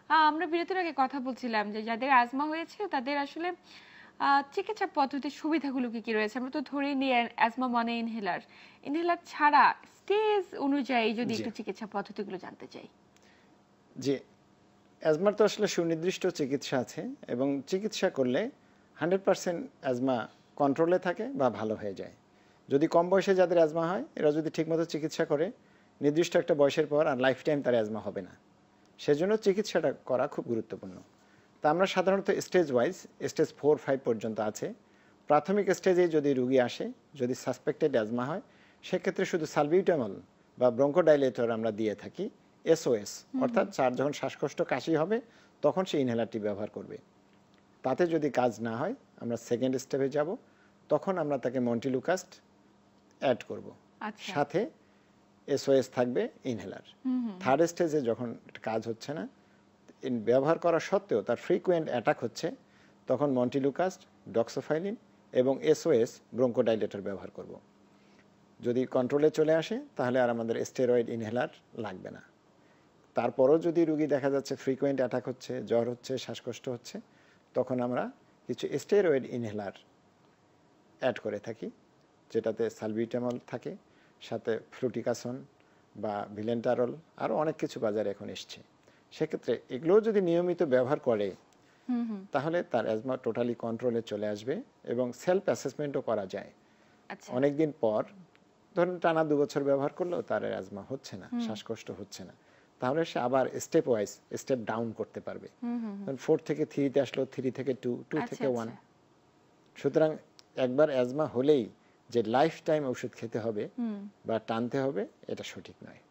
আমরা বিরতির আগে কথা বলছিলাম যে যাদের অ্যাজমা হয়েছে তাদের আসলে চিকিৎসা পদ্ধতির সুবিধাগুলো কি কি রয়েছে। আমরা তো ধরেই নিই অ্যাজমা মানে ইনহেলার, ইনহেলার ছাড়া স্টেজ অনুযায়ী যদি জি একটু চিকিৎসা পদ্ধতিগুলো জানতে চাই। জি অ্যাজমার তো আসলে সুনির্দিষ্ট চিকিৎসা আছে এবং চিকিৎসা করলে 100% অ্যাজমা কন্ট্রোলে থাকে বা ভালো হয়ে যায়। যদি কম বয়সে যাদের অ্যাজমা হয় এরা যদি ঠিকমতো চিকিৎসা করে নির্দিষ্ট একটা বয়সের পর আর লাইফ টাইম তার অ্যাজমা হবে না। সেজন্য চিকিৎসাটা করা খুব গুরুত্বপূর্ণ। তা আমরা সাধারণত স্টেজ ওয়াইজ স্টেজ 4-5 পর্যন্ত আছে। প্রাথমিক স্টেজে যদি রুগী আসে, যদি সাসপেক্টেড অ্যাজমা হয়, সেক্ষেত্রে শুধু সালবিউটামল বা ব্রঙ্কোডাইলেটর আমরা দিয়ে থাকি। এসওএস অর্থাৎ তার যখন শ্বাসকষ্ট কাশি হবে তখন সে ইনহেলারটি ব্যবহার করবে। তাতে যদি কাজ না হয় আমরা সেকেন্ড স্টেপে যাব, তখন আমরা তাকে মন্টিলুকাস্ট অ্যাড করব, আচ্ছা। সাথে এসওএস থাকবে ইনহেলার। থার্ড স্টেজে যখন কাজ হচ্ছে না, ব্যবহার করা সত্ত্বেও তার ফ্রিকুয়েন্ট অ্যাটাক হচ্ছে, তখন মন্টিলুকাস্ট, ডক্সোফাইলিন এবং এসওএস ব্রঙ্কোডাইলেটর ব্যবহার করব। যদি কন্ট্রোলে চলে আসে তাহলে আর আমাদের স্টেরয়েড ইনহেলার লাগবে না। তারপরও যদি রুগী দেখা যাচ্ছে ফ্রিকুয়েন্ট অ্যাটাক হচ্ছে, জ্বর হচ্ছে, শ্বাসকষ্ট হচ্ছে, তখন আমরা কিছু স্টেরয়েড ইনহেলার অ্যাড করে থাকি, যেটাতে সালবিউটামল থাকে, সাথে ফ্লুটিকাসন বা ভিলেন্টারল, আরও অনেক কিছু বাজারে এখন এসছে। সেক্ষেত্রে এগুলোও যদি নিয়মিত ব্যবহার করে তাহলে তার অ্যাজমা টোটালি কন্ট্রোলে চলে আসবে এবং সেলফ অ্যাসেসমেন্টও করা যায়। আচ্ছা। অনেকদিন পর ধরুন টানা 2 বছর ব্যবহার করলেও তার অ্যাজমা হচ্ছে না, শ্বাসকষ্ট হচ্ছে না, তাহলে সে আবার স্টেপ ওয়াইজ স্টেপ ডাউন করতে পারবে। 4 থেকে 3-তে আসলো, 3 থেকে 2, 2 আচ্ছা থেকে 1। আচ্ছা। সুতরাং একবার অ্যাজমা হলেই যে লাইফ টাইম ওষুধ খেতে হবে বা টানতে হবে, এটা সঠিক নয়।